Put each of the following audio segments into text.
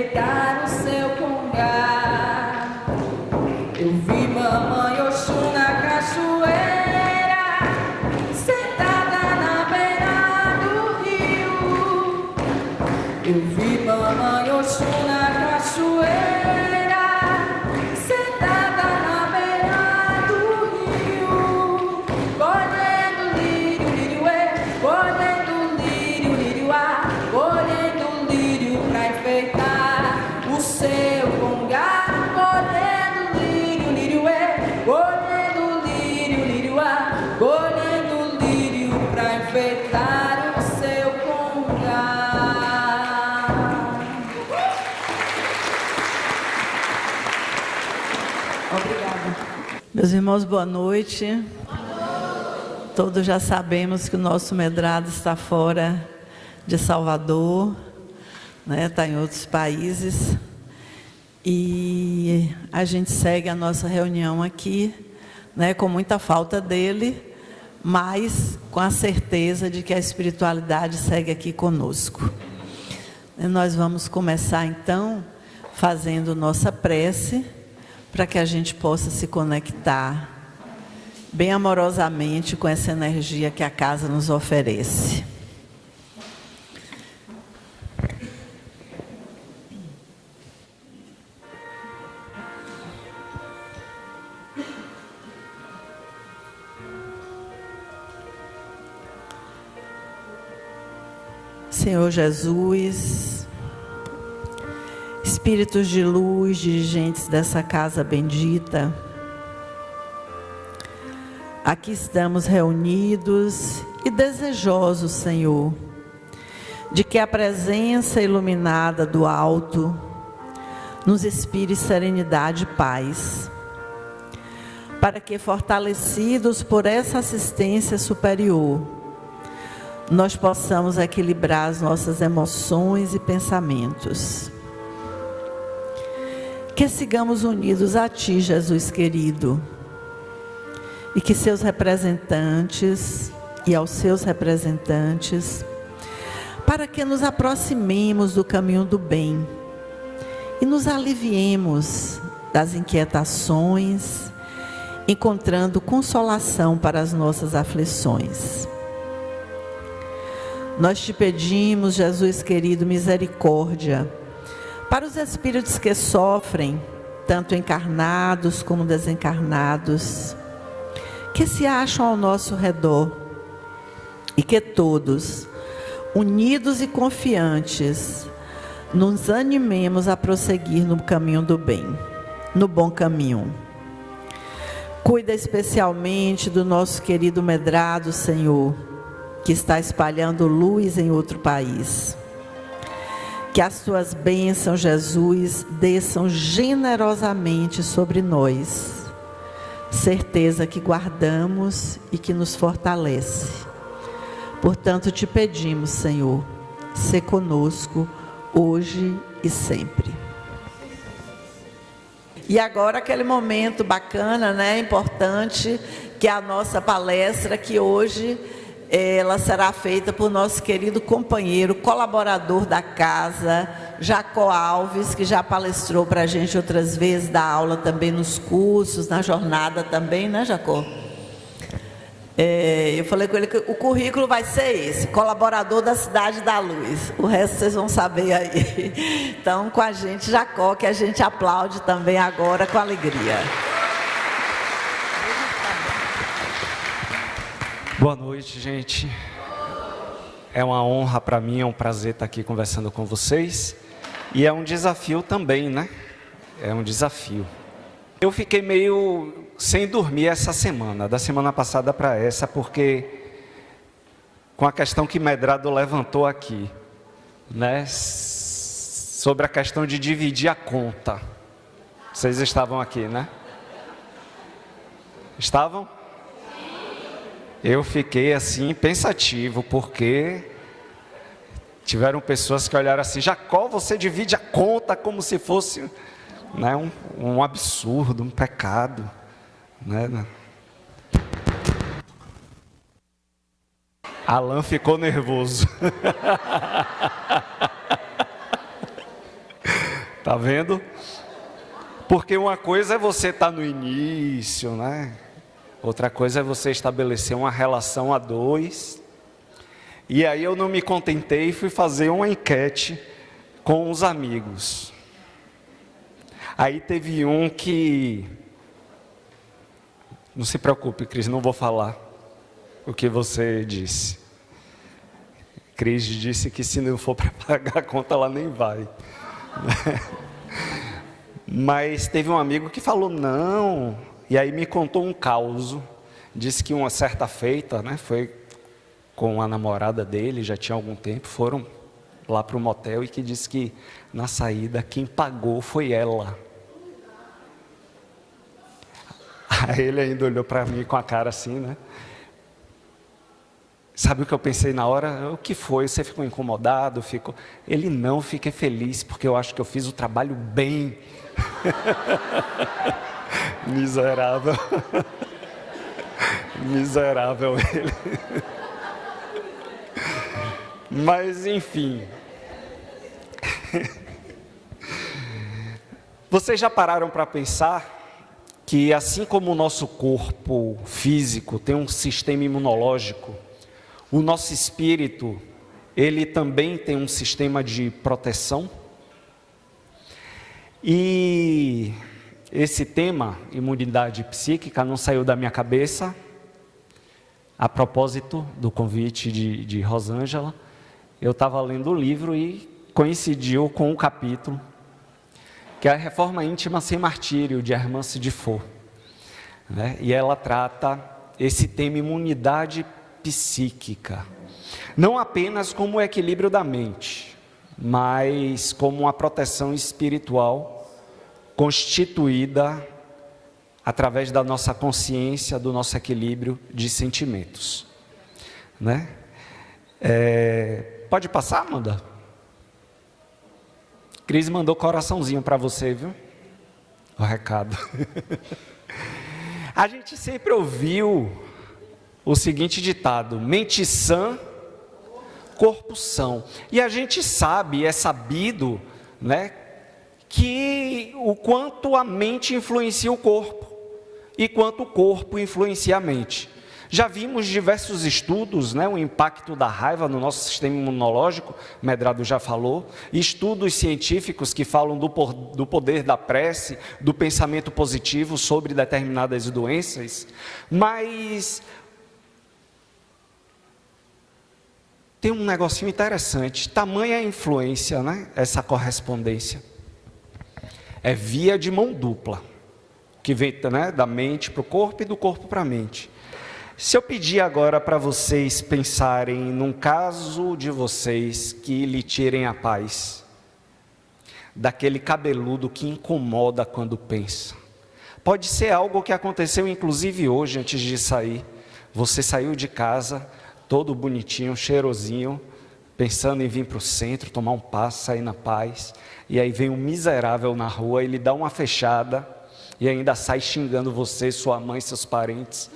enfeitar o seu congá. Eu vi mamãe Oxum na cachoeira, sentada na beira do rio. Eu vi mamãe Oxum na cachoeira, sentada na beira do rio, colhendo lírio, lirioê, colhendo lírio, lirioá, colhendo lírio pra enfeitar o seu congá, colhendo lírio, lirioê, colhendo lírio, lirioá, colhendo lírio pra enfeitar o seu congá. Obrigada. Meus irmãos, boa noite. Todos já sabemos que o nosso medrado está fora de Salvador, né? Está em outros países. E a gente segue a nossa reunião aqui, né? Com muita falta dele, mas com a certeza de que a espiritualidade segue aqui conosco. E nós vamos começar então fazendo nossa prece, para que a gente possa se conectar bem amorosamente com essa energia que a casa nos oferece. Senhor Jesus, espíritos de luz, dirigentes dessa casa bendita, aqui estamos reunidos e desejosos, Senhor, de que a presença iluminada do alto nos inspire serenidade e paz, para que, fortalecidos por essa assistência superior, nós possamos equilibrar as nossas emoções e pensamentos. Que sigamos unidos a Ti, Jesus querido, e que seus representantes e aos seus representantes, para que nos aproximemos do caminho do bem e nos aliviemos das inquietações, encontrando consolação para as nossas aflições. Nós Te pedimos, Jesus querido, misericórdia para os espíritos que sofrem, tanto encarnados como desencarnados, que se acham ao nosso redor, e que todos, unidos e confiantes, nos animemos a prosseguir no caminho do bem, no bom caminho. Cuida especialmente do nosso querido medrado, Senhor, que está espalhando luz em outro país. Que as Tuas bênçãos, Jesus, desçam generosamente sobre nós. Certeza que guardamos e que nos fortalece. Portanto, Te pedimos, Senhor, sê conosco hoje e sempre. E agora aquele momento bacana, né, importante, que é a nossa palestra, que hoje ela será feita por nosso querido companheiro, colaborador da casa, Jacó Alves, que já palestrou para a gente outras vezes, dá aula também nos cursos, na jornada também, né, Jacó? Eu falei com ele que o currículo vai ser esse, colaborador da Cidade da Luz. O resto vocês vão saber aí. Então, com a gente, Jacó, que a gente aplaude também agora com alegria. Boa noite, gente. É uma honra para mim, é um prazer estar aqui conversando com vocês. E é um desafio também, né? É um desafio. Eu fiquei meio sem dormir essa semana, da semana passada para essa, porque com a questão que Medrado levantou aqui, né? Sobre a questão de dividir a conta. Vocês estavam aqui, né? Estavam? Eu fiquei assim pensativo, porque tiveram pessoas que olharam assim: Jacó, você divide a conta como se fosse, né, um absurdo, um pecado, né? Alan ficou nervoso. vendo? Porque uma coisa é você estar no início, né? Outra coisa é você estabelecer uma relação a dois. E aí eu não me contentei e fui fazer uma enquete com os amigos. Aí teve um que... Não se preocupe, Cris, não vou falar o que você disse. Cris disse que se não for para pagar a conta, ela nem vai. Mas teve um amigo que falou não, e aí me contou um caos. Disse que uma certa feita, né, foi com a namorada dele, já tinha algum tempo, foram lá para o motel e que disse que na saída quem pagou foi ela. Aí ele ainda olhou para mim com a cara assim, né? Sabe o que eu pensei na hora? O que foi? Você ficou incomodado? Ficou... Ele não, fiquei feliz, porque eu acho que eu fiz o trabalho bem. Miserável. Miserável ele. Mas, enfim. Vocês já pararam para pensar que, assim como o nosso corpo físico tem um sistema imunológico, o nosso espírito, ele também tem um sistema de proteção? E esse tema, imunidade psíquica, não saiu da minha cabeça a propósito do convite de Rosângela. Eu estava lendo o livro e coincidiu com um capítulo, que é a Reforma Íntima Sem Martírio, de Hermance de Faux, né? E ela trata esse tema imunidade psíquica, não apenas como o equilíbrio da mente, mas como uma proteção espiritual constituída através da nossa consciência, do nosso equilíbrio de sentimentos, né? Pode passar, Amanda? Cris mandou coraçãozinho para você, viu? O recado. A gente sempre ouviu o seguinte ditado: mente sã, corpo são. E a gente sabe, é sabido, né, que o quanto a mente influencia o corpo e quanto o corpo influencia a mente. Já vimos diversos estudos, né, o impacto da raiva no nosso sistema imunológico, Medrado já falou, estudos científicos que falam do poder da prece, do pensamento positivo sobre determinadas doenças, mas tem um negocinho interessante, tamanha influência, né, essa correspondência. É via de mão dupla, que vem, né, da mente para o corpo e do corpo para a mente. Se eu pedir agora para vocês pensarem num caso de vocês que lhe tirem a paz, daquele cabeludo que incomoda quando pensa. Pode ser algo que aconteceu inclusive hoje, antes de sair. Você saiu de casa, todo bonitinho, cheirosinho, pensando em vir para o centro, tomar um passo, sair na paz. E aí vem um miserável na rua, ele dá uma fechada e ainda sai xingando você, sua mãe, seus parentes,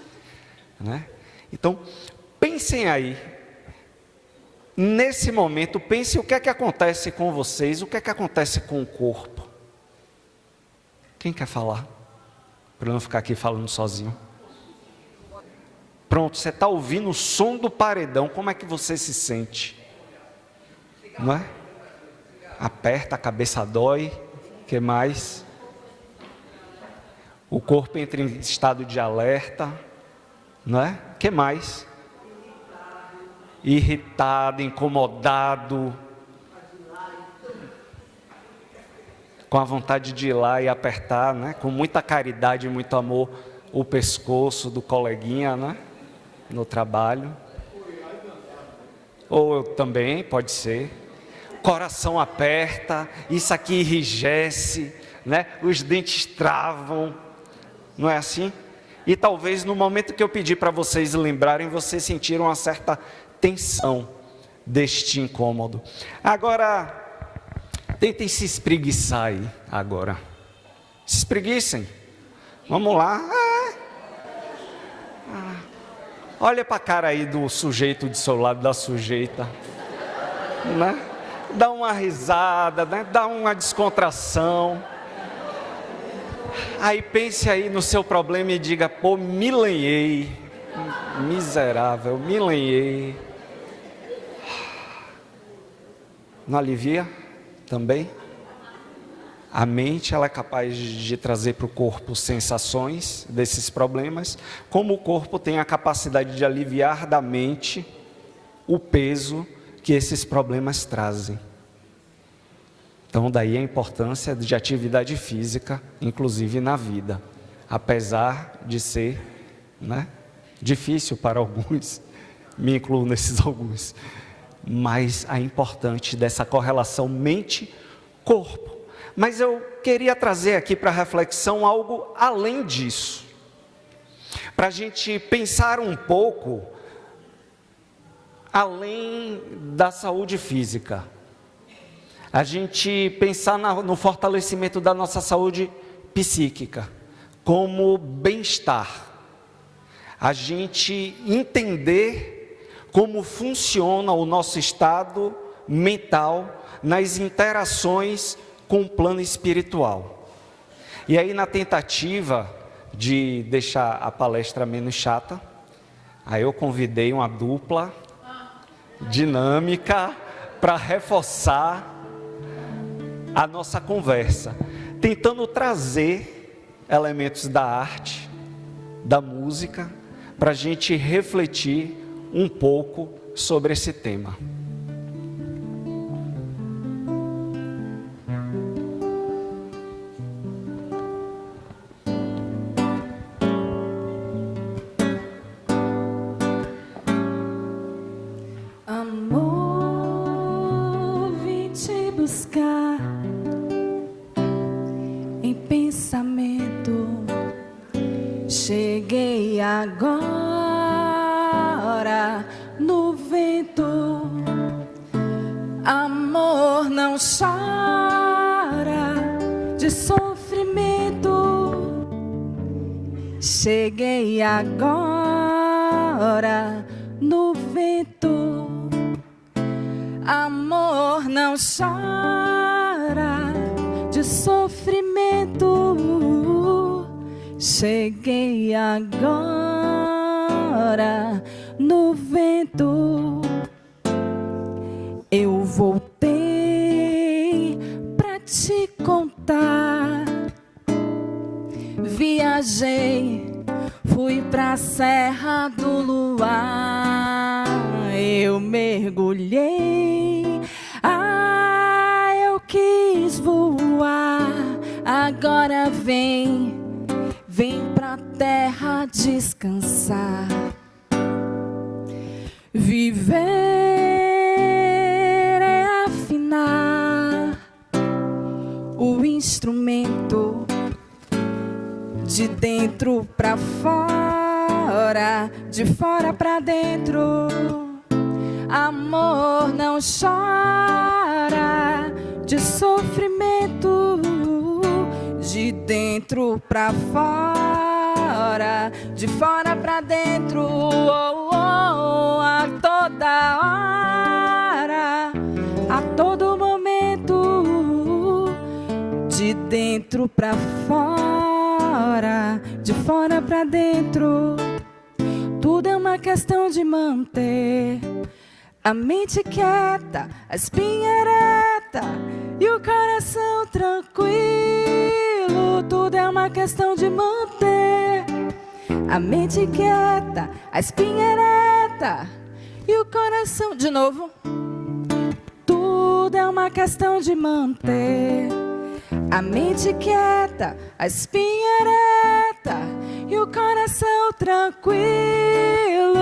né? Então, pensem aí, nesse momento, pensem o que é que acontece com vocês, o que é que acontece com o corpo. Quem quer falar? Para eu não ficar aqui falando sozinho. Pronto, você está ouvindo o som do paredão, como é que você se sente? Não é? Aperta, a cabeça dói, o que mais? O corpo entra em estado de alerta, não é? O que mais? Irritado, incomodado, com a vontade de ir lá e apertar, né? Com muita caridade e muito amor, o pescoço do coleguinha, né? No trabalho. Ou também, pode ser. Coração aperta, isso aqui enrijece, né? Os dentes travam, não é assim? E talvez no momento que eu pedi para vocês lembrarem, vocês sentiram uma certa tensão deste incômodo. Agora, tentem se espreguiçar aí, agora. Se espreguicem. Vamos lá. Olha para a cara aí do sujeito do seu lado, da sujeita. Né? dá uma risada, né? Dá uma descontração. Aí pense aí no seu problema e diga, pô, me lenhei, miserável, me lenhei. Não alivia também? A mente ela é capaz de trazer para o corpo sensações desses problemas, como o corpo tem a capacidade de aliviar da mente o peso que esses problemas trazem. Então daí a importância de atividade física, inclusive na vida, apesar de ser, né, difícil para alguns, me incluo nesses alguns, mas a importante dessa correlação mente-corpo. Mas eu queria trazer aqui para reflexão algo além disso, para a gente pensar um pouco além da saúde física, a gente pensar no fortalecimento da nossa saúde psíquica, como bem-estar, a gente entender como funciona o nosso estado mental nas interações com o plano espiritual. E aí, na tentativa de deixar a palestra menos chata, aí eu convidei uma dupla dinâmica para reforçar a nossa conversa, tentando trazer elementos da arte, da música, para a gente refletir um pouco sobre esse tema. Amor, vim te buscar em pensamento. Cheguei agora no vento. Amor, não chora de sofrimento. Cheguei agora no vento. Amor, não chora de sofrimento. Cheguei agora no vento. Eu voltei pra te contar. Viajei, fui pra Serra do Luar. Eu mergulhei, eu quis voar. Agora vem pra terra descansar. Viver é afinar o instrumento de dentro pra fora, de fora pra dentro. Amor, não chora de sofrimento. De dentro pra fora, de fora pra dentro. Oh, oh, a toda hora, a todo momento. De dentro pra fora, de fora pra dentro. Tudo é uma questão de manter a mente quieta, a espinha ereta e o coração tranquilo. Tudo é uma questão de manter a mente quieta, a espinha ereta e o coração... De novo. Tudo é uma questão de manter a mente quieta, a espinha ereta e o coração tranquilo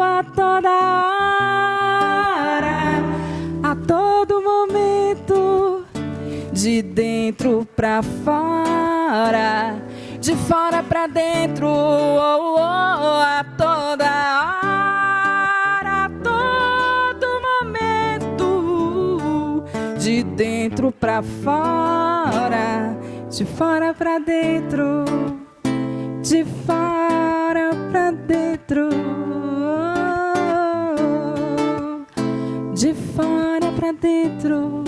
a toda hora, a todo momento. De dentro pra fora, de fora pra dentro. Oh, oh, a toda hora, a todo momento. De dentro pra fora, de fora pra dentro. De fora pra dentro. De fora pra pra dentro.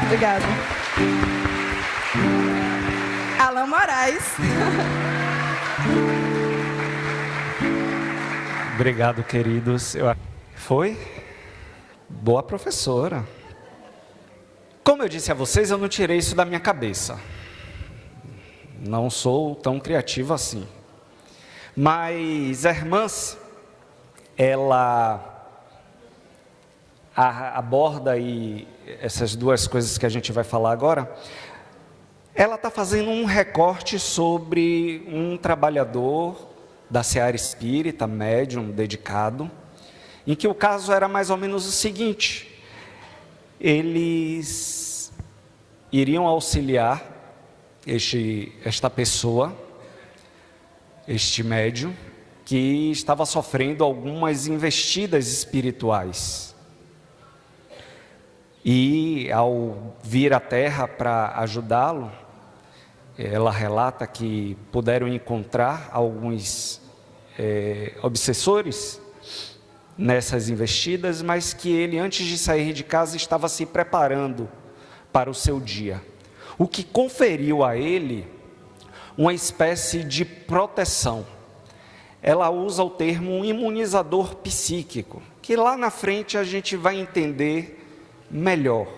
Obrigada. Alan Moraes. Obrigado, queridos. Foi? Boa professora. Como eu disse a vocês, eu não tirei isso da minha cabeça. Não sou tão criativo assim. Mas a irmã, ela aborda aí essas duas coisas que a gente vai falar agora. Ela está fazendo um recorte sobre um trabalhador da seara espírita, médium, dedicado, em que o caso era mais ou menos o seguinte: eles iriam auxiliar esta pessoa, este médium, que estava sofrendo algumas investidas espirituais. E ao vir à Terra para ajudá-lo, ela relata que puderam encontrar alguns obsessores nessas investidas, mas que ele, antes de sair de casa, estava se preparando para o seu dia. O que conferiu a ele uma espécie de proteção. Ela usa o termo imunizador psíquico, que lá na frente a gente vai entender melhor.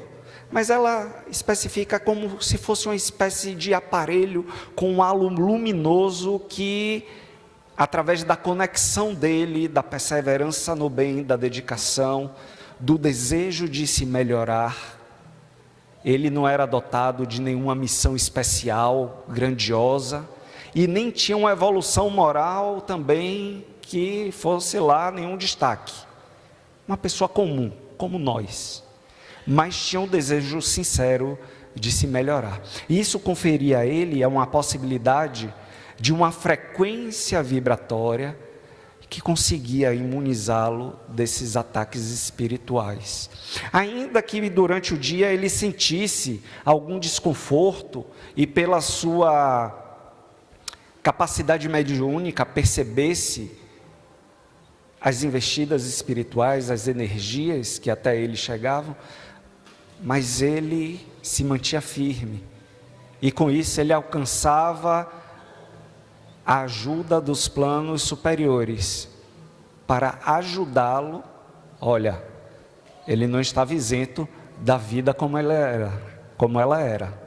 Mas ela especifica como se fosse uma espécie de aparelho com um halo luminoso que, através da conexão dele, da perseverança no bem, da dedicação, do desejo de se melhorar, ele não era dotado de nenhuma missão especial, grandiosa, e nem tinha uma evolução moral também que fosse lá nenhum destaque. Uma pessoa comum, como nós, mas tinha um desejo sincero de se melhorar. E isso conferia a ele uma possibilidade de uma frequência vibratória que conseguia imunizá-lo desses ataques espirituais. Ainda que durante o dia ele sentisse algum desconforto e pela sua capacidade mediúnica percebesse as investidas espirituais, as energias que até ele chegavam, mas ele se mantinha firme, e com isso ele alcançava a ajuda dos planos superiores, para ajudá-lo. Olha, ele não estava isento da vida como ela era,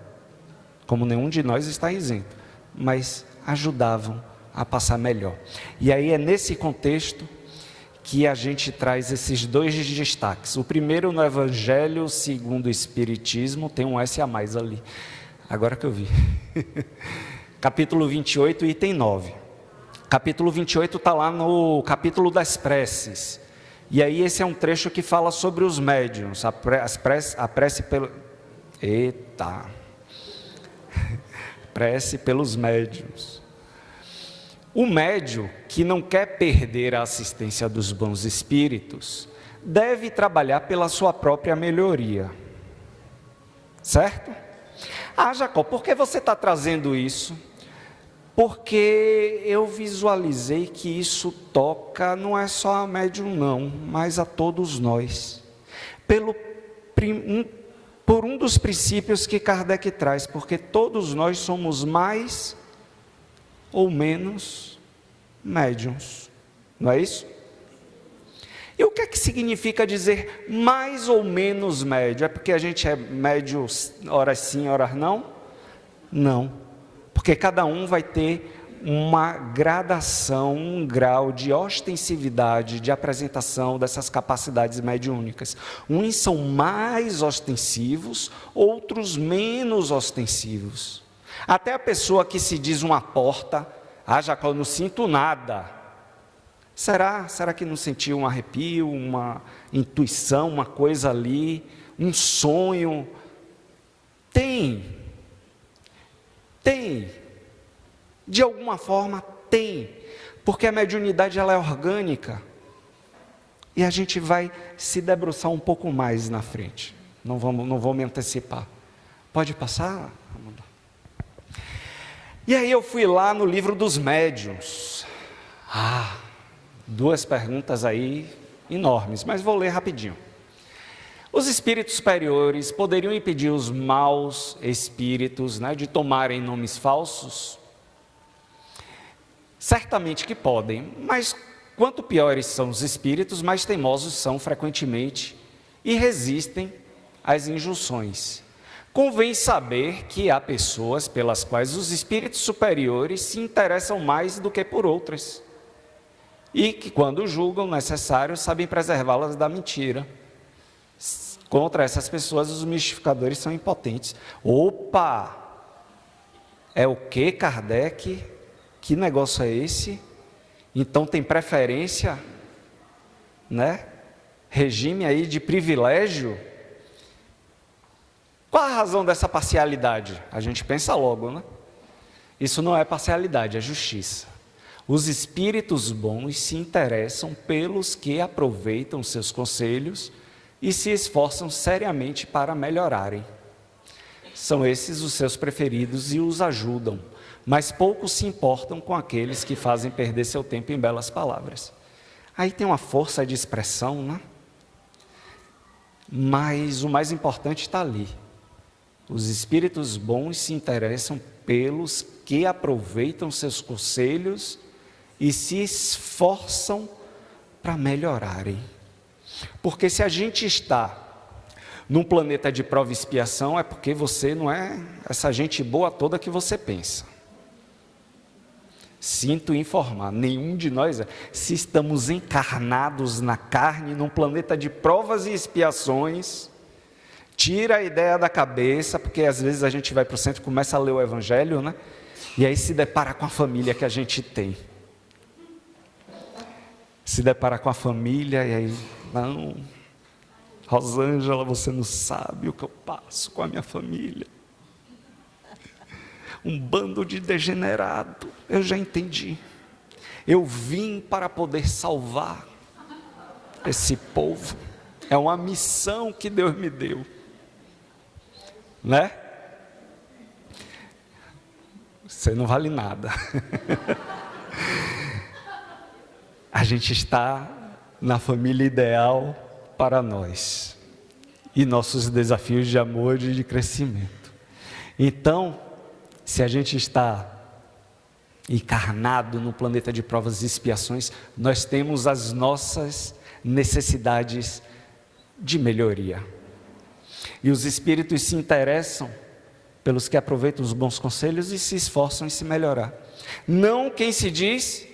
como nenhum de nós está isento, mas ajudavam a passar melhor. E aí é nesse contexto que a gente traz esses dois destaques. O primeiro, no Evangelho segundo o Espiritismo, tem um S a mais ali, agora que eu vi. Capítulo 28, item 9. Capítulo 28 está lá no capítulo das preces. E aí esse é um trecho que fala sobre os médiuns, a prece pelo... Eita! Prece pelos médiuns. O médium que não quer perder a assistência dos bons espíritos deve trabalhar pela sua própria melhoria. Certo? Ah, Jacó, por que você está trazendo isso? Porque eu visualizei que isso toca não é só a médium não, mas a todos nós. Por um dos princípios que Kardec traz, porque todos nós somos mais ou menos médiuns, não é isso? E o que é que significa dizer mais ou menos médio? É porque a gente é médio horas sim, horas não? Não, porque cada um vai ter uma gradação, um grau de ostensividade, de apresentação dessas capacidades mediúnicas. Uns são mais ostensivos, outros menos ostensivos. Até a pessoa que se diz uma porta, Jacó, eu não sinto nada. Será que não sentiu um arrepio, uma intuição, uma coisa ali, um sonho? Tem. De alguma forma tem, porque a mediunidade ela é orgânica. E a gente vai se debruçar um pouco mais na frente. Não vou me antecipar. Pode passar, Amanda? E aí eu fui lá no livro dos médiuns. Duas perguntas aí enormes, mas vou ler rapidinho. Os espíritos superiores poderiam impedir os maus espíritos, né, de tomarem nomes falsos? Certamente que podem, mas quanto piores são os espíritos, mais teimosos são frequentemente e resistem às injunções. Convém saber que há pessoas pelas quais os espíritos superiores se interessam mais do que por outras, e que, quando julgam necessário, sabem preservá-las da mentira. Contra essas pessoas, os mistificadores são impotentes. Opa! É o que, Kardec? Que negócio é esse? Então tem preferência, né? Regime aí de privilégio? Qual a razão dessa parcialidade? A gente pensa logo, né? Isso não é parcialidade, é justiça. Os espíritos bons se interessam pelos que aproveitam seus conselhos e se esforçam seriamente para melhorarem. São esses os seus preferidos e os ajudam, mas poucos se importam com aqueles que fazem perder seu tempo em belas palavras. Aí tem uma força de expressão, né? Mas o mais importante está ali. Os espíritos bons se interessam pelos que aproveitam seus conselhos e se esforçam para melhorarem. Porque se a gente está num planeta de prova e expiação, é porque você não é essa gente boa toda que você pensa. Sinto informar, nenhum de nós é. Se estamos encarnados na carne, num planeta de provas e expiações, tira a ideia da cabeça, porque às vezes a gente vai para o centro e começa a ler o Evangelho, né? E aí se depara com a família que a gente tem. Se depara com a família e aí, não, Rosângela, você não sabe o que eu passo com a minha família. Um bando de degenerado, eu já entendi. Eu vim para poder salvar esse povo. É uma missão que Deus me deu. Né? Você não vale nada. A gente está na família ideal para nós. E nossos desafios de amor e de crescimento. Então, se a gente está encarnado no planeta de provas e expiações, nós temos as nossas necessidades de melhoria. E os espíritos se interessam pelos que aproveitam os bons conselhos e se esforçam em se melhorar. Não quem se diz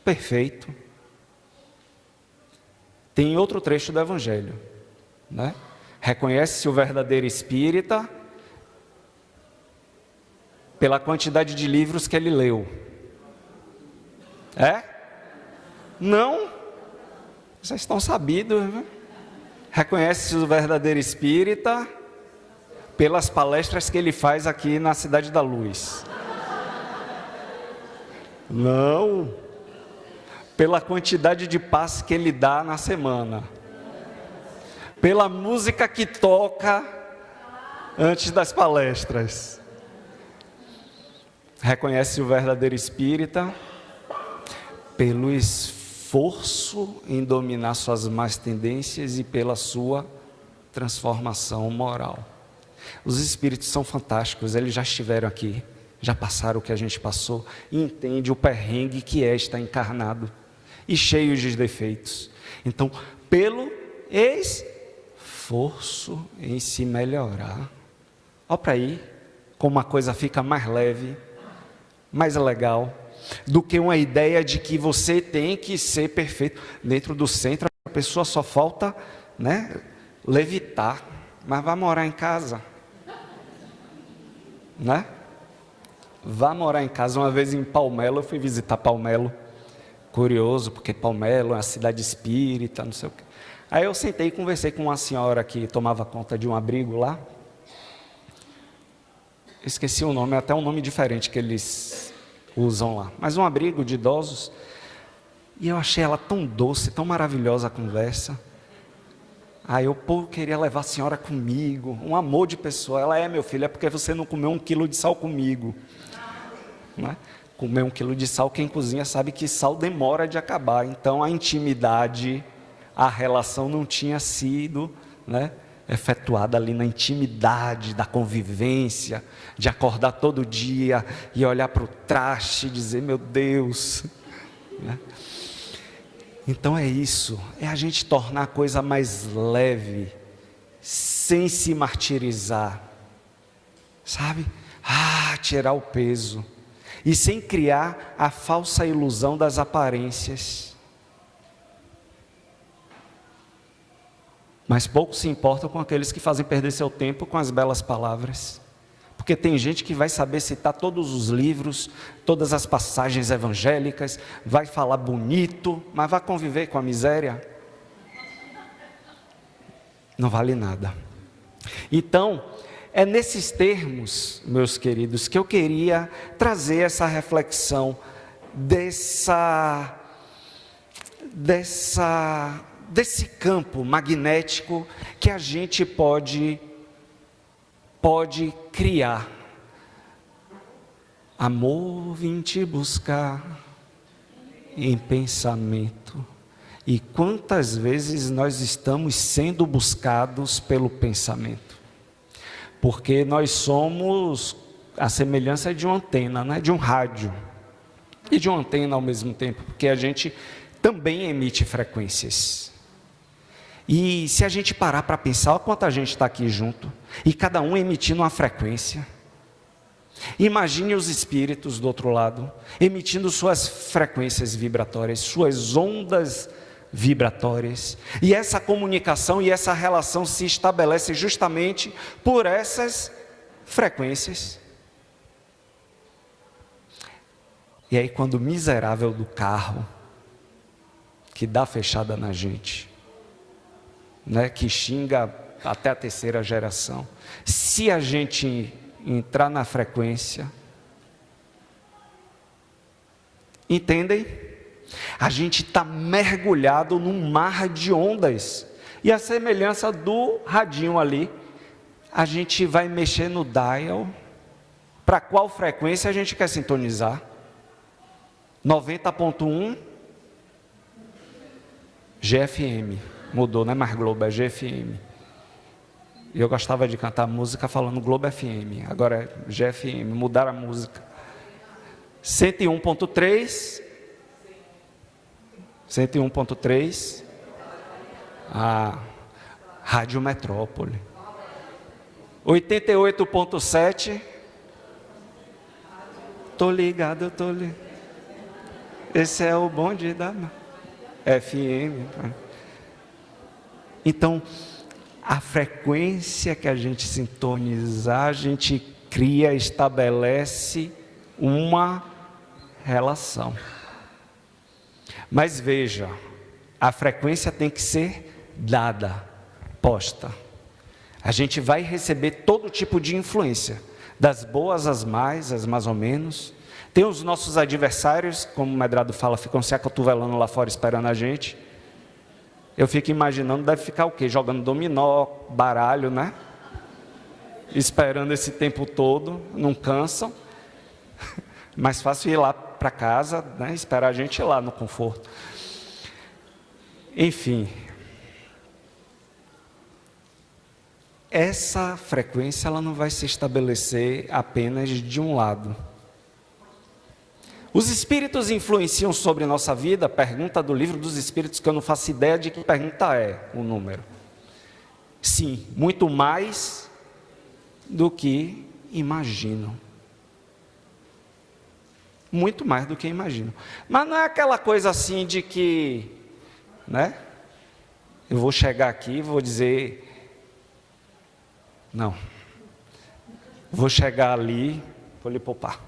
perfeito. Tem outro trecho do Evangelho, né? Reconhece-se o verdadeiro espírita pela quantidade de livros que ele leu. É? Não? Vocês estão sabidos, né? Reconhece-se o verdadeiro espírita pelas palestras que ele faz aqui na Cidade da Luz. Não. Pela quantidade de passe que ele dá na semana. Pela música que toca antes das palestras. Reconhece o verdadeiro espírita pelo esforço em dominar suas más tendências e pela sua transformação moral. Os espíritos são fantásticos, eles já estiveram aqui, já passaram o que a gente passou, e entendem o perrengue que é estar encarnado e cheio de defeitos. Então, pelo esforço em se melhorar, olha para aí como a coisa fica mais leve, mais legal, do que uma ideia de que você tem que ser perfeito. Dentro do centro, a pessoa só falta, né, levitar, mas vai morar em casa, né? Vá morar em casa. Uma vez em Palmelo, eu fui visitar Palmelo, curioso, porque Palmelo é uma cidade espírita, não sei o quê. Aí eu sentei e conversei com uma senhora que tomava conta de um abrigo lá. Esqueci o nome, é até um nome diferente que eles usam lá, mas um abrigo de idosos. E eu achei ela tão doce, tão maravilhosa a conversa. Aí eu, queria levar a senhora comigo, um amor de pessoa. Ela, meu filho, é porque você não comeu 1 quilo de sal comigo, né? comer 1 quilo de sal, quem cozinha sabe que sal demora de acabar. Então a intimidade, a relação não tinha sido, né, efetuada ali na intimidade da convivência, de acordar todo dia e olhar para o traste e dizer, meu Deus, né? Então é isso, é a gente tornar a coisa mais leve, sem se martirizar, sabe? Tirar o peso, e sem criar a falsa ilusão das aparências. Mas pouco se importa com aqueles que fazem perder seu tempo com as belas palavras. Porque tem gente que vai saber citar todos os livros, todas as passagens evangélicas, vai falar bonito, mas vai conviver com a miséria. Não vale nada. Então, é nesses termos, meus queridos, que eu queria trazer essa reflexão desse campo magnético que a gente pode criar. Amor, vim te buscar em pensamento. E quantas vezes nós estamos sendo buscados pelo pensamento? Porque nós somos a semelhança de uma antena, né? De um rádio. E de uma antena ao mesmo tempo, porque a gente também emite frequências. E se a gente parar para pensar, olha quanta gente está aqui junto, e cada um emitindo uma frequência. Imagine os espíritos do outro lado, emitindo suas frequências vibratórias, suas ondas vibratórias. E essa comunicação e essa relação se estabelece justamente por essas frequências. E aí quando o miserável do carro, que dá fechada na gente, né, que xinga até a terceira geração, se a gente entrar na frequência, entendem? A gente está mergulhado num mar de ondas, e a semelhança do radinho ali, a gente vai mexer no dial, para qual frequência a gente quer sintonizar? 90.1 GFM, mudou, não é mais Globo, é GFM. E eu gostava de cantar música falando Globo FM, agora é GFM, mudaram a música. 101.3, 101.3, a Rádio Metrópole. 88.7, tô ligado, esse é o bonde da FM. Então, a frequência que a gente sintonizar, a gente cria, estabelece uma relação. Mas veja, a frequência tem que ser dada, posta. A gente vai receber todo tipo de influência, das boas às mais ou menos. Tem os nossos adversários, como o Medrado fala, ficam se acotovelando lá fora esperando a gente. Eu fico imaginando, deve ficar o quê? Jogando dominó, baralho, né? Esperando esse tempo todo, não cansam. Mais fácil ir lá para casa, né? Esperar a gente ir lá no conforto. Enfim. Essa frequência ela não vai se estabelecer apenas de um lado. Os espíritos influenciam sobre nossa vida? Pergunta do livro dos espíritos, que eu não faço ideia de que pergunta é o número. Sim, muito mais do que imagino. Muito mais do que imagino. Mas não é aquela coisa assim de que, né? Eu vou chegar aqui e vou dizer, não. Vou chegar ali, vou lhe poupar.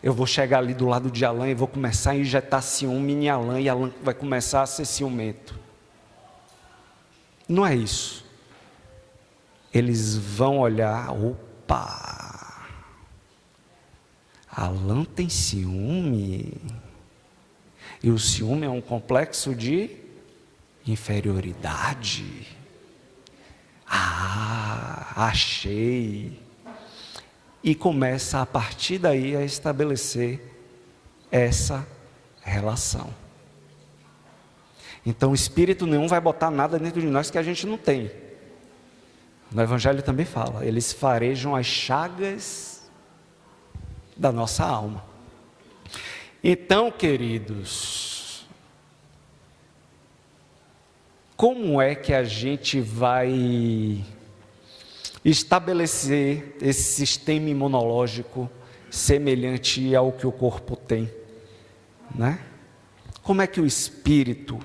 Eu vou chegar ali do lado de Alain e vou começar a injetar ciúme em Alain, e Alain vai começar a ser ciumento. Não é isso. Eles vão olhar, opa, Alain tem ciúme. E o ciúme é um complexo de inferioridade. Achei. e começa a partir daí a estabelecer essa relação. Então, espírito nenhum vai botar nada dentro de nós que a gente não tem. No Evangelho também fala, eles farejam as chagas da nossa alma. Então, queridos, como é que a gente vai estabelecer esse sistema imunológico semelhante ao que o corpo tem, né? Como é que o espírito,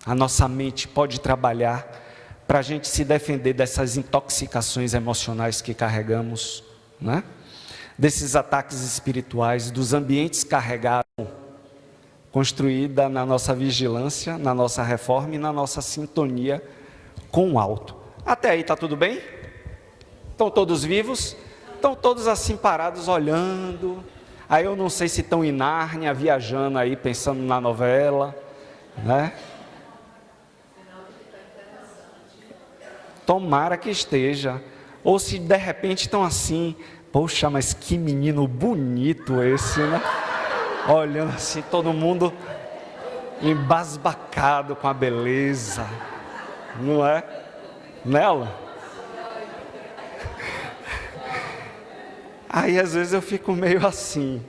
a nossa mente pode trabalhar para a gente se defender dessas intoxicações emocionais que carregamos, né? Desses ataques espirituais, dos ambientes carregados, construída na nossa vigilância, na nossa reforma e na nossa sintonia com o alto. Até aí está tudo bem? Estão todos vivos? Estão todos assim parados olhando. Aí eu não sei se estão em Nárnia, viajando aí, pensando na novela, né? Tomara que esteja. Ou se de repente estão assim, poxa, mas que menino bonito esse, né? Olhando assim, todo mundo embasbacado com a beleza, não é? Nela? Aí às vezes eu fico meio assim,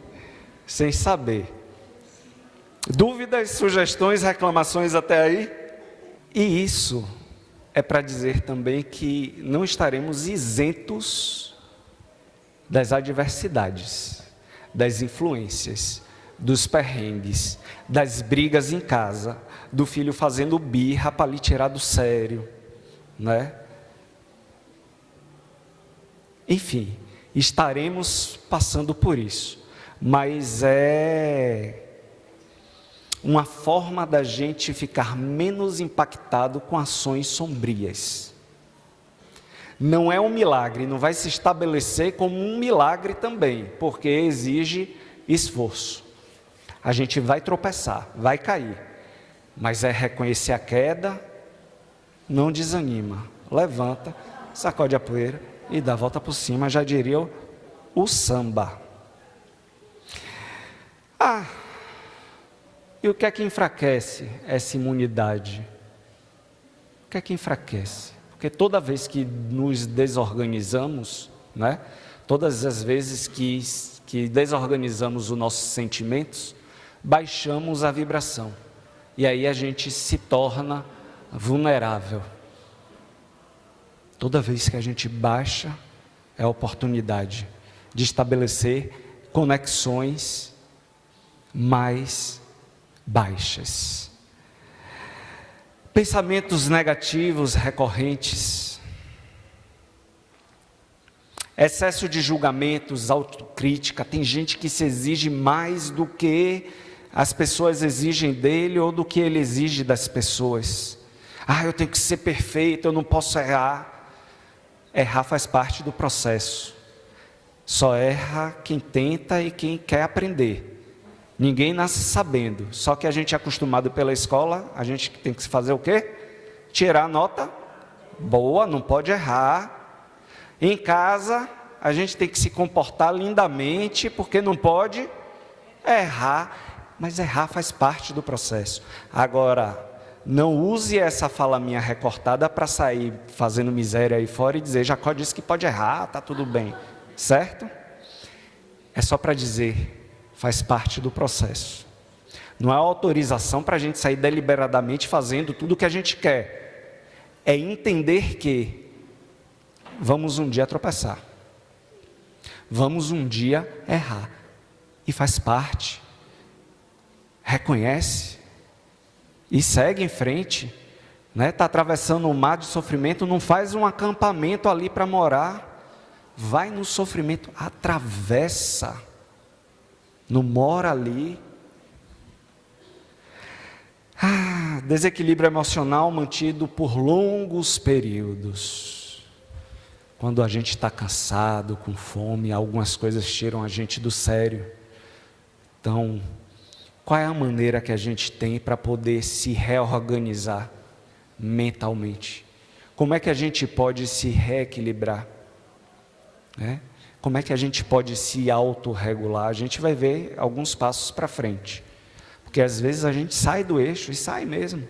sem saber. Dúvidas, sugestões, reclamações até aí? E isso é para dizer também que não estaremos isentos das adversidades, das influências, dos perrengues, das brigas em casa, do filho fazendo birra para lhe tirar do sério, né? Enfim, estaremos passando por isso, mas é uma forma da gente ficar menos impactado com ações sombrias. Não é um milagre, não vai se estabelecer como um milagre também, porque exige esforço. A gente vai tropeçar, vai cair, mas é reconhecer a queda, não desanima, levanta, sacode a poeira e dá a volta por cima, já diria o samba. E o que é que enfraquece essa imunidade? O que é que enfraquece? Porque toda vez que nos desorganizamos, né? Todas as vezes que desorganizamos os nossos sentimentos, baixamos a vibração. E aí a gente se torna vulnerável. Toda vez que a gente baixa, é a oportunidade de estabelecer conexões mais baixas. Pensamentos negativos recorrentes, excesso de julgamentos, autocrítica. Tem gente que se exige mais do que as pessoas exigem dele ou do que ele exige das pessoas. Eu tenho que ser perfeito, eu não posso errar. Errar faz parte do processo. Só erra quem tenta e quem quer aprender. Ninguém nasce sabendo, só que a gente é acostumado pela escola, a gente tem que fazer o quê? Tirar nota boa, não pode errar. Em casa, a gente tem que se comportar lindamente, porque não pode errar, mas errar faz parte do processo. Agora, não use essa fala minha recortada para sair fazendo miséria aí fora e dizer, Jacó disse que pode errar, está tudo bem, certo? É só para dizer, faz parte do processo. Não é autorização para a gente sair deliberadamente fazendo tudo o que a gente quer. É entender que vamos um dia tropeçar. Vamos um dia errar. E faz parte. Reconhece. E segue em frente. Está atravessando um mar de sofrimento, não faz um acampamento ali para morar. Vai no sofrimento, atravessa. Não mora ali. Desequilíbrio emocional mantido por longos períodos. Quando a gente está cansado, com fome, algumas coisas tiram a gente do sério. Então, qual é a maneira que a gente tem para poder se reorganizar mentalmente? Como é que a gente pode se reequilibrar? Como é que a gente pode se autorregular? A gente vai ver alguns passos para frente. Porque às vezes a gente sai do eixo e sai mesmo,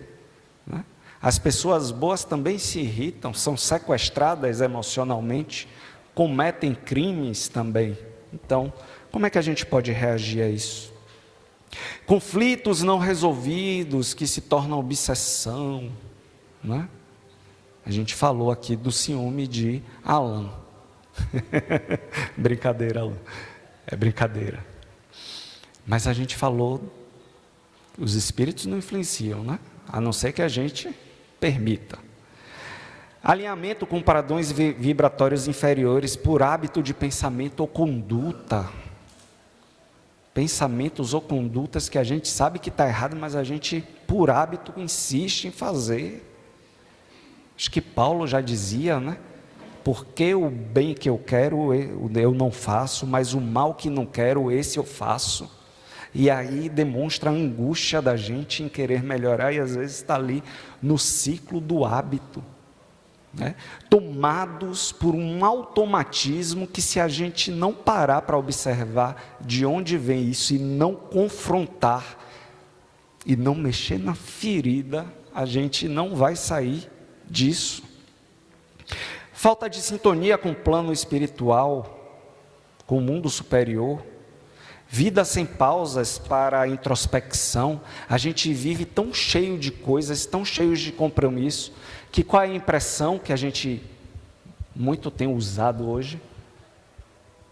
né? As pessoas boas também se irritam, são sequestradas emocionalmente, cometem crimes também. Então, como é que a gente pode reagir a isso? Conflitos não resolvidos que se tornam obsessão, né? A gente falou aqui do ciúme de Alan. Brincadeira, Alan. É brincadeira. Mas a gente falou, os espíritos não influenciam, né? A não ser que a gente permita. Alinhamento com padrões vibratórios inferiores por hábito de pensamento ou conduta. Pensamentos ou condutas que a gente sabe que está errado, mas a gente, por hábito, insiste em fazer. Acho que Paulo já dizia, né? Porque o bem que eu quero, eu não faço, mas o mal que não quero, esse eu faço. E aí demonstra a angústia da gente em querer melhorar, e às vezes está ali no ciclo do hábito, né? Tomados por um automatismo que, se a gente não parar para observar de onde vem isso e não confrontar e não mexer na ferida, a gente não vai sair disso. Falta de sintonia com o plano espiritual, com o mundo superior. Vida sem pausas para a introspecção. A gente vive tão cheio de coisas, tão cheios de compromisso, que qual é a impressão que a gente muito tem usado hoje?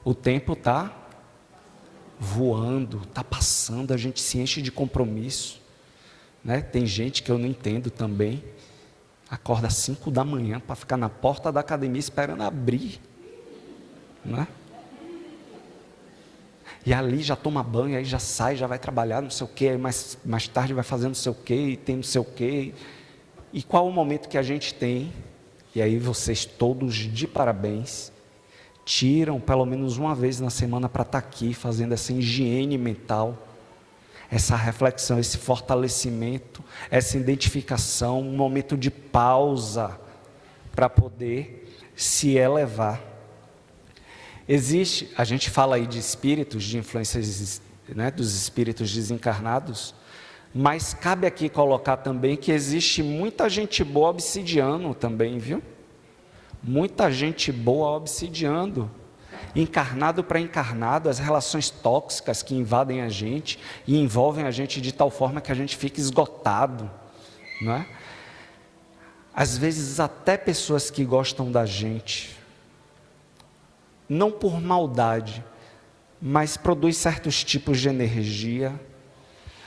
O tempo está voando, está passando, a gente se enche de compromisso, né? Tem gente que eu não entendo também, acorda às 5 da manhã para ficar na porta da academia esperando abrir, né? E ali já toma banho, aí já sai, já vai trabalhar, não sei o quê, mais tarde vai fazer não sei o quê, e tem não sei o quê. E qual o momento que a gente tem? E aí vocês todos de parabéns, tiram pelo menos uma vez na semana para estar aqui, fazendo essa higiene mental, essa reflexão, esse fortalecimento, essa identificação, um momento de pausa, para poder se elevar. Existe, a gente fala aí de espíritos, de influências, né, dos espíritos desencarnados, mas cabe aqui colocar também que existe muita gente boa obsidiando também, viu? Muita gente boa obsidiando, encarnado para encarnado, as relações tóxicas que invadem a gente e envolvem a gente de tal forma que a gente fica esgotado, não é? Às vezes até pessoas que gostam da gente, não por maldade, mas produz certos tipos de energia.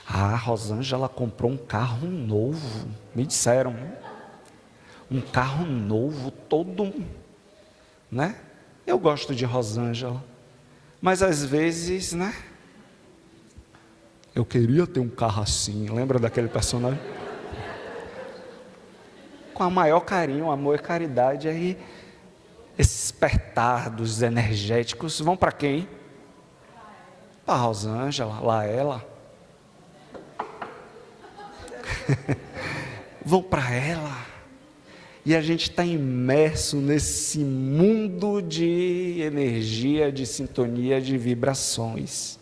Ah, a Rosângela comprou um carro novo, me disseram, um carro novo, todo, né? Eu gosto de Rosângela, mas às vezes, né? Eu queria ter um carro assim, lembra daquele personagem? Com a maior carinho, amor e caridade, aí esses petardos energéticos vão para quem? Para a Rosângela, lá ela. Vão para ela. E a gente está imerso nesse mundo de energia, de sintonia, de vibrações.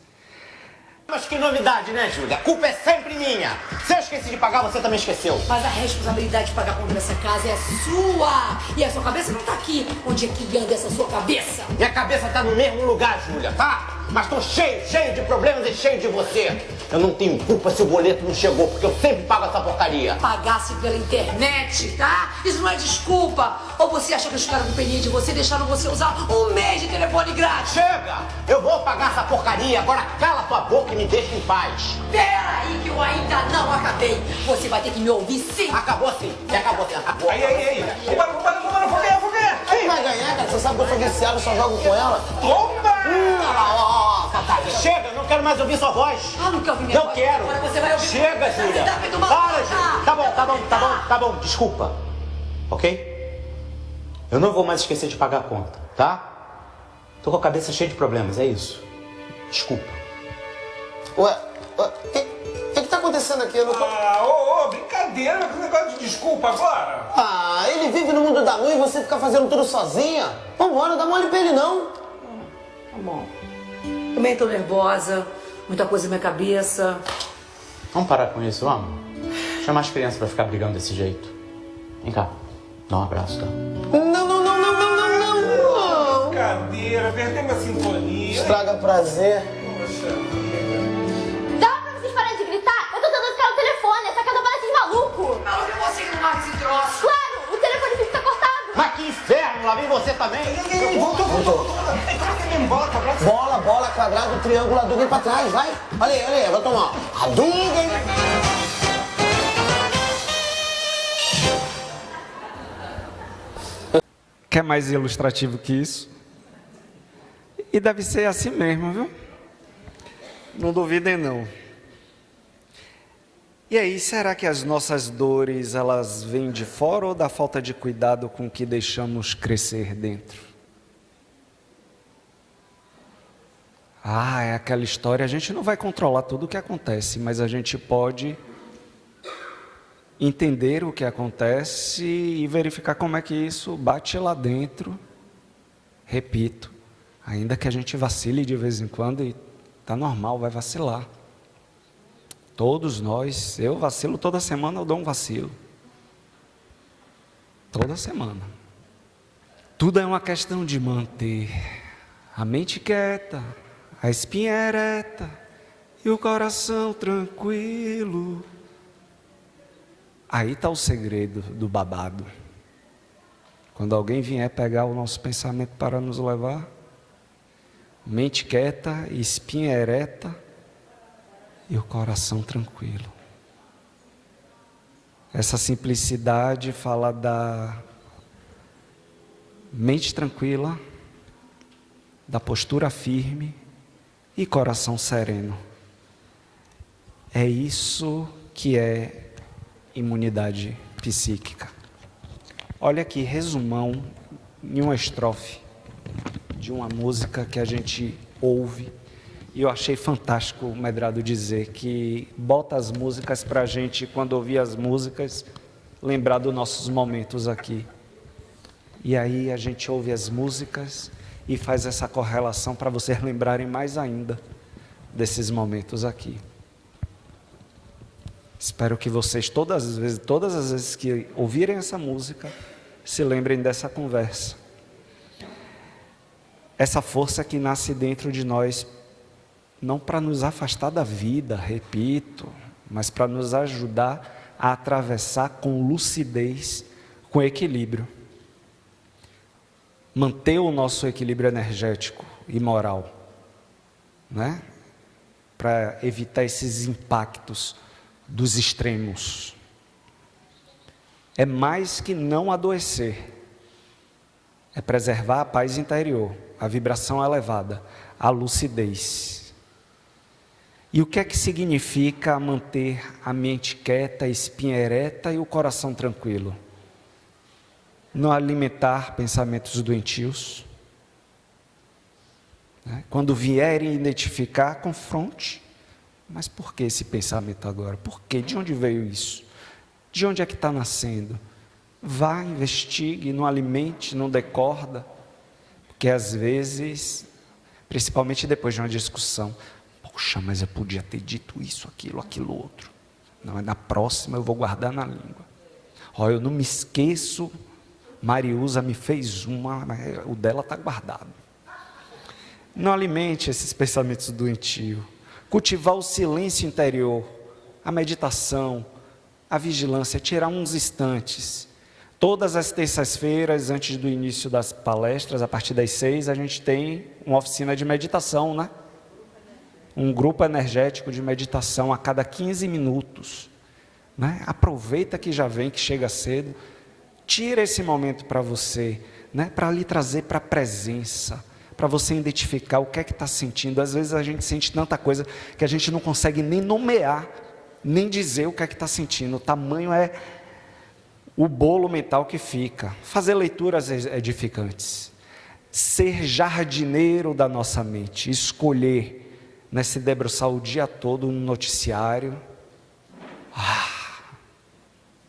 Mas que novidade, né, Júlia? A culpa é sempre minha. Se eu esqueci de pagar, você também esqueceu. Mas a responsabilidade de pagar a conta dessa casa é sua. E a sua cabeça não tá aqui. Onde é que anda essa sua cabeça? Minha cabeça tá no mesmo lugar, Júlia, tá? Mas tô cheio de problemas e cheio de você. Eu não tenho culpa se o boleto não chegou, porque eu sempre pago essa porcaria. Pagasse pela internet, tá? Isso não é desculpa. Ou você acha que os caras com peninha de você deixaram você usar um mês de telefone grátis? Chega! Eu vou pagar essa porcaria. Agora cala tua boca e me deixa em paz. Pera aí que eu ainda não acabei. Você vai ter que me ouvir sim. Acabou sim. Acabou. Aí. Fogueira. Quem vai ganhar, cara? Você sabe que eu sou viciado, eu só jogo com ela. Toma! Ó, Fantasma. Chega, eu não quero mais ouvir sua voz. Ah, não quer ouvir minha Não voz? quero. Agora você vai ouvir. Chega, Você Júlia. tá feito uma Para, bosta. Júlia. Tá bom. Desculpa. Ok? Eu não vou mais esquecer de pagar a conta, tá? Tô com a cabeça cheia de problemas, é isso. Desculpa. Ué, o que tá acontecendo aqui? Eu não tô... Brincadeira, que negócio de desculpa agora. Ah, ele vive no mundo da luz e você fica fazendo tudo sozinha? Vambora, dá mole pra ele não. Tá bom. Também tô nervosa, muita coisa na minha cabeça. Vamos parar com isso, vamos? Chamar as crianças pra ficar brigando desse jeito. Vem cá, dá um abraço, tá? Não. Brincadeira, perdemos a sintonia. Estraga prazer. Dá pra vocês pararem de gritar? Eu tô tentando ficar no telefone, essa casa parece de maluco. Maluco, eu consigo arrumar esse troço. Claro, o telefone fica cortado. Mas que inferno, lá vem você também! Voltou. Bola, quadrado, triângulo, Hadouken pra trás, vai. Olha aí, vai tomar. Hadouken. Quer mais ilustrativo que isso? E deve ser assim mesmo, viu? Não duvidem não. E aí, será que as nossas dores, elas vêm de fora ou da falta de cuidado com o que deixamos crescer dentro? É aquela história, a gente não vai controlar tudo o que acontece, mas a gente pode entender o que acontece e verificar como é que isso bate lá dentro. Repito, ainda que a gente vacile de vez em quando, e tá normal, vai vacilar. Todos nós, eu vacilo toda semana, eu dou um vacilo. Toda semana. Tudo é uma questão de manter a mente quieta, a espinha ereta e o coração tranquilo. Aí está o segredo do babado. Quando alguém vier pegar o nosso pensamento para nos levar, mente quieta, espinha ereta e o coração tranquilo. Essa simplicidade fala da mente tranquila, da postura firme e coração sereno. É isso que é imunidade psíquica. Olha aqui, resumão em uma estrofe de uma música que a gente ouve. E eu achei fantástico o Medrado dizer que bota as músicas para a gente, quando ouvir as músicas, lembrar dos nossos momentos aqui. E aí a gente ouve as músicas e faz essa correlação para vocês lembrarem mais ainda desses momentos aqui. Espero que vocês, todas as vezes que ouvirem essa música, se lembrem dessa conversa. Essa força que nasce dentro de nós, não para nos afastar da vida, repito, mas para nos ajudar a atravessar com lucidez, com equilíbrio. Manter o nosso equilíbrio energético e moral, né? Para evitar esses impactos dos extremos. É mais que não adoecer, é preservar a paz interior, a vibração elevada, a lucidez. E o que é que significa manter a mente quieta, a espinha ereta e o coração tranquilo? Não alimentar pensamentos doentios. Quando vierem identificar, confronte. Mas por que esse pensamento agora? Por quê? De onde veio isso? De onde é que está nascendo? Vá, investigue, não alimente, não dê corda. Porque às vezes, principalmente depois de uma discussão, poxa, mas eu podia ter dito isso, aquilo outro. Não, na próxima eu vou guardar na língua. Eu não me esqueço, Mariusa me fez uma, mas o dela está guardado. Não alimente esses pensamentos doentios. Cultivar o silêncio interior, a meditação, a vigilância, tirar uns instantes. Todas as terças-feiras, antes do início das palestras, a partir das 6, a gente tem uma oficina de meditação, né? Um grupo energético de meditação a cada 15 minutos. Né? Aproveita que já vem, que chega cedo. Tira esse momento para você, né? Para lhe trazer para a presença, para você identificar o que é que está sentindo. Às vezes a gente sente tanta coisa que a gente não consegue nem nomear, nem dizer o que é que está sentindo. O tamanho é o bolo mental que fica. Fazer leituras edificantes. Ser jardineiro da nossa mente. Escolher, né, se debruçar o dia todo no noticiário.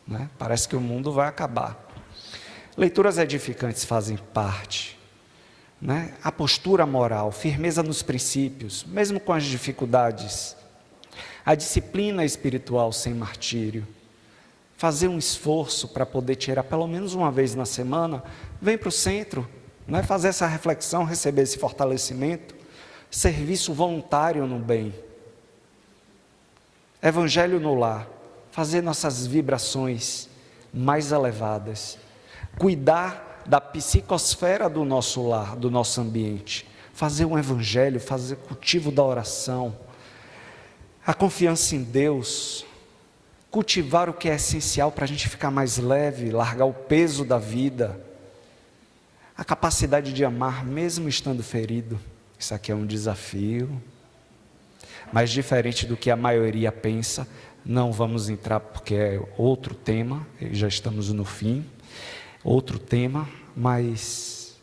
Né? Parece que o mundo vai acabar. Leituras edificantes fazem parte. né? A postura moral, firmeza nos princípios, mesmo com as dificuldades. A disciplina espiritual sem martírio. Fazer um esforço para poder tirar pelo menos uma vez na semana, vem para o centro, né? Fazer essa reflexão, receber esse fortalecimento. Serviço voluntário no bem. Evangelho no lar. Fazer nossas vibrações mais elevadas. Cuidar da psicosfera do nosso lar, do nosso ambiente. Fazer um evangelho, fazer cultivo da oração. A confiança em Deus. Cultivar o que é essencial para a gente ficar mais leve, largar o peso da vida. A capacidade de amar mesmo estando ferido. Isso aqui é um desafio. Mas diferente do que a maioria pensa, não vamos entrar porque é outro tema, já estamos no fim. Outro tema, mas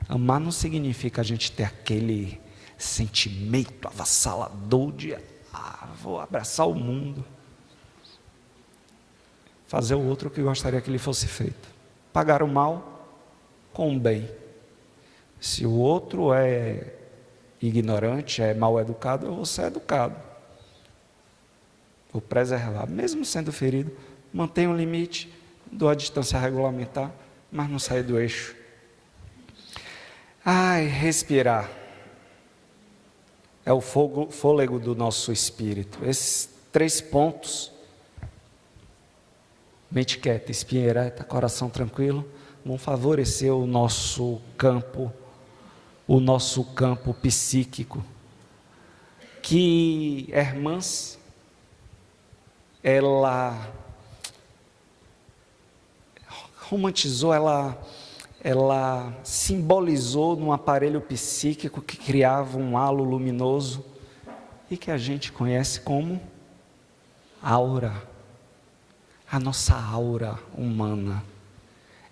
amar não significa a gente ter aquele sentimento avassalador de vou abraçar o mundo. Fazer o outro o que gostaria que lhe fosse feito. Pagar o mal com o bem. Se o outro é ignorante, é mal educado, eu vou ser educado. Vou preservar, mesmo sendo ferido, mantenho um limite, dou a distância regulamentar, mas não sair do eixo. Respirar. É o fôlego do nosso espírito. Esses 3 pontos, mente quieta, espinha ereta, coração tranquilo, vão favorecer o nosso campo psíquico. Que Hermans, ela romantizou, ela simbolizou num aparelho psíquico que criava um halo luminoso e que a gente conhece como aura. A nossa aura humana.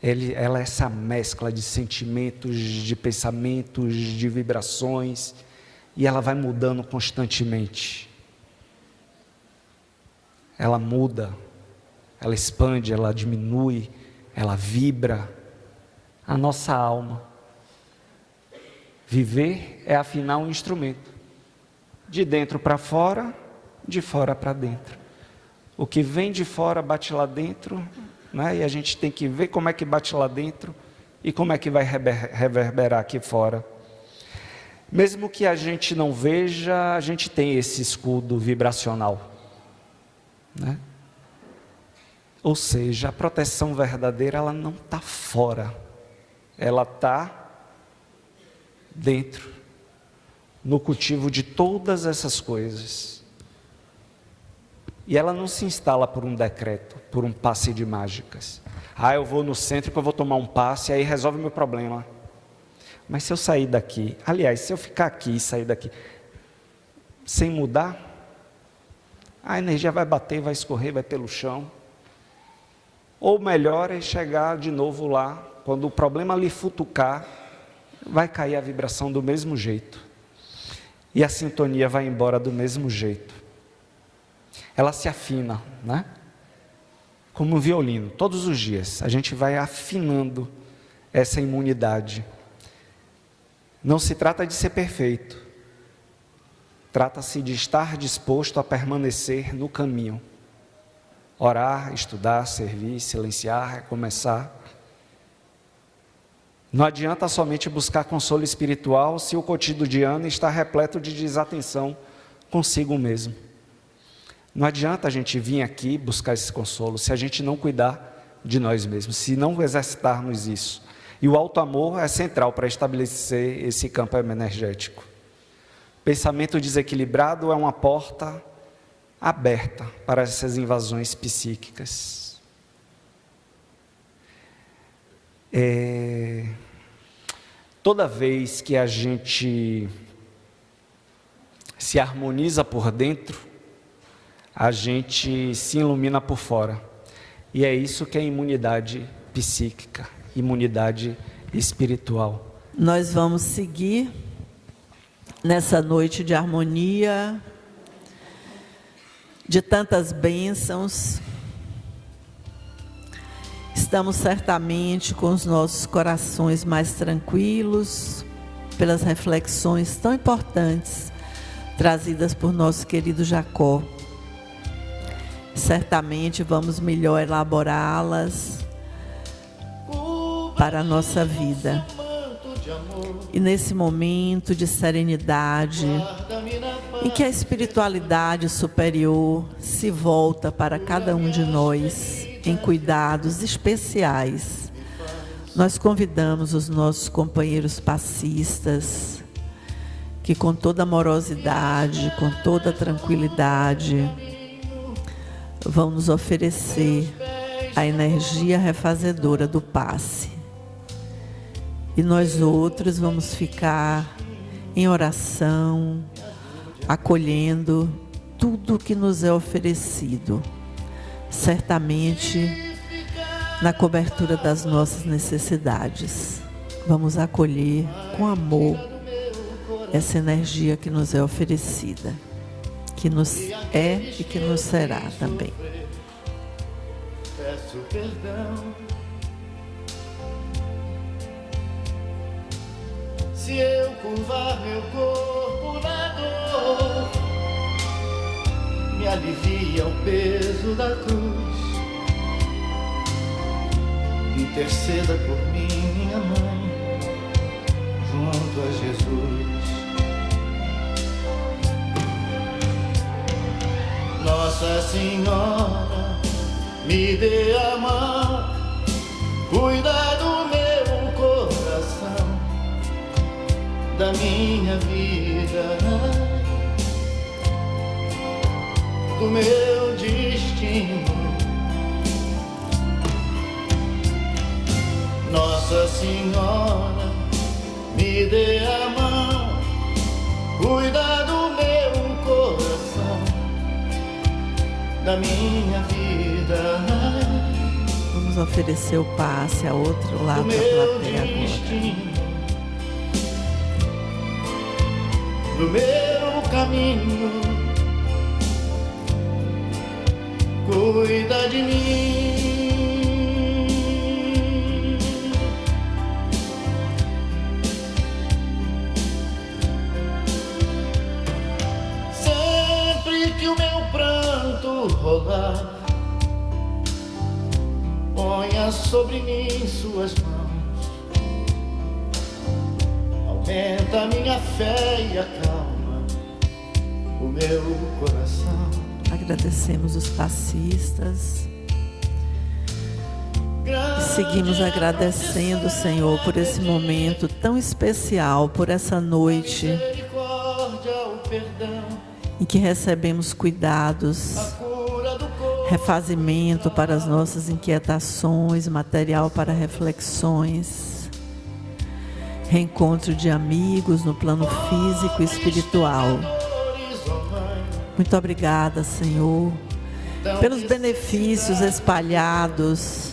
Ela é essa mescla de sentimentos, de pensamentos, de vibrações, e ela vai mudando constantemente. Ela muda, ela expande, ela diminui, ela vibra. A nossa alma. Viver é afinar um instrumento. De dentro para fora, de fora para dentro. O que vem de fora bate lá dentro, né? E a gente tem que ver como é que bate lá dentro e como é que vai reverberar aqui fora. Mesmo que a gente não veja, a gente tem esse escudo vibracional, né? Ou seja, a proteção verdadeira, ela não está fora, ela está dentro, no cultivo de todas essas coisas. E ela não se instala por um decreto, por um passe de mágicas. Eu vou no centro que eu vou tomar um passe, aí resolve o meu problema. Mas se eu sair daqui, aliás, se eu ficar aqui e sair daqui, sem mudar, a energia vai bater, vai escorrer, vai pelo chão. Ou melhor é chegar de novo lá, quando o problema lhe futucar, vai cair a vibração do mesmo jeito. E a sintonia vai embora do mesmo jeito. Ela se afina, né? Como um violino, todos os dias, a gente vai afinando essa imunidade. Não se trata de ser perfeito, trata-se de estar disposto a permanecer no caminho. Orar, estudar, servir, silenciar, recomeçar. Não adianta somente buscar consolo espiritual se o cotidiano está repleto de desatenção consigo mesmo. Não adianta a gente vir aqui buscar esse consolo se a gente não cuidar de nós mesmos, se não exercitarmos isso. E o alto amor é central para estabelecer esse campo energético. Pensamento desequilibrado é uma porta aberta para essas invasões psíquicas. Toda vez que a gente se harmoniza por dentro, a gente se ilumina por fora. E é isso que é imunidade psíquica, imunidade espiritual. Nós vamos seguir nessa noite de harmonia, de tantas bênçãos. Estamos certamente com os nossos corações mais tranquilos pelas reflexões tão importantes trazidas por nosso querido Jacó. Certamente vamos melhor elaborá-las para a nossa vida. E nesse momento de serenidade, em que a espiritualidade superior se volta para cada um de nós em cuidados especiais, nós convidamos os nossos companheiros passistas que com toda amorosidade, com toda tranquilidade, vão nos oferecer a energia refazedora do passe. E nós outros vamos ficar em oração, acolhendo tudo que nos é oferecido, certamente na cobertura das nossas necessidades. Vamos acolher com amor essa energia que nos é oferecida, que nos é e que nos será também. Peço perdão se eu curvar meu corpo na dor, me alivia o peso da cruz. Interceda por mim, minha mãe, junto a Jesus. Nossa Senhora, me dê a mão, cuida do meu coração, da minha vida, do meu destino. Nossa Senhora, me dê a mão, cuida do meu coração, da minha vida. Vamos oferecer o passe a outro lado da plateia agora. Do meu caminho, cuida de mim. Sempre que o meu pranto rolar, ponha sobre mim suas mãos, aumenta a minha fé e acalma o meu coração. Agradecemos os passistas. Seguimos agradecendo, Senhor, por esse momento tão especial, por essa noite em que recebemos cuidados, refazimento para as nossas inquietações, material para reflexões, reencontro de amigos no plano físico e espiritual. Muito obrigada, Senhor, pelos benefícios espalhados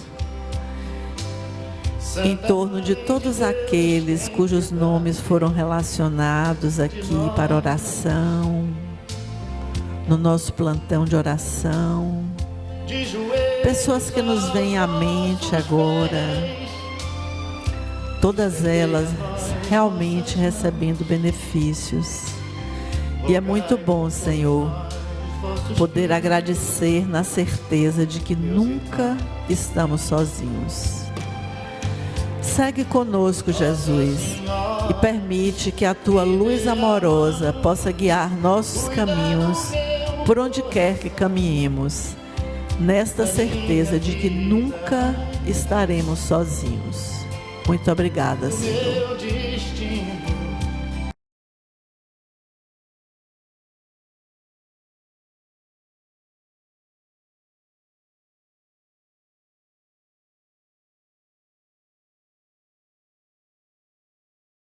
em torno de todos aqueles cujos nomes foram relacionados aqui para oração, no nosso plantão de oração. Pessoas que nos vêm à mente agora, todas elas realmente recebendo benefícios. E é muito bom, Senhor, poder agradecer na certeza de que nunca estamos sozinhos. Segue conosco, Jesus, e permite que a Tua luz amorosa possa guiar nossos caminhos por onde quer que caminhemos, nesta certeza de que nunca estaremos sozinhos. Muito obrigada, Senhor.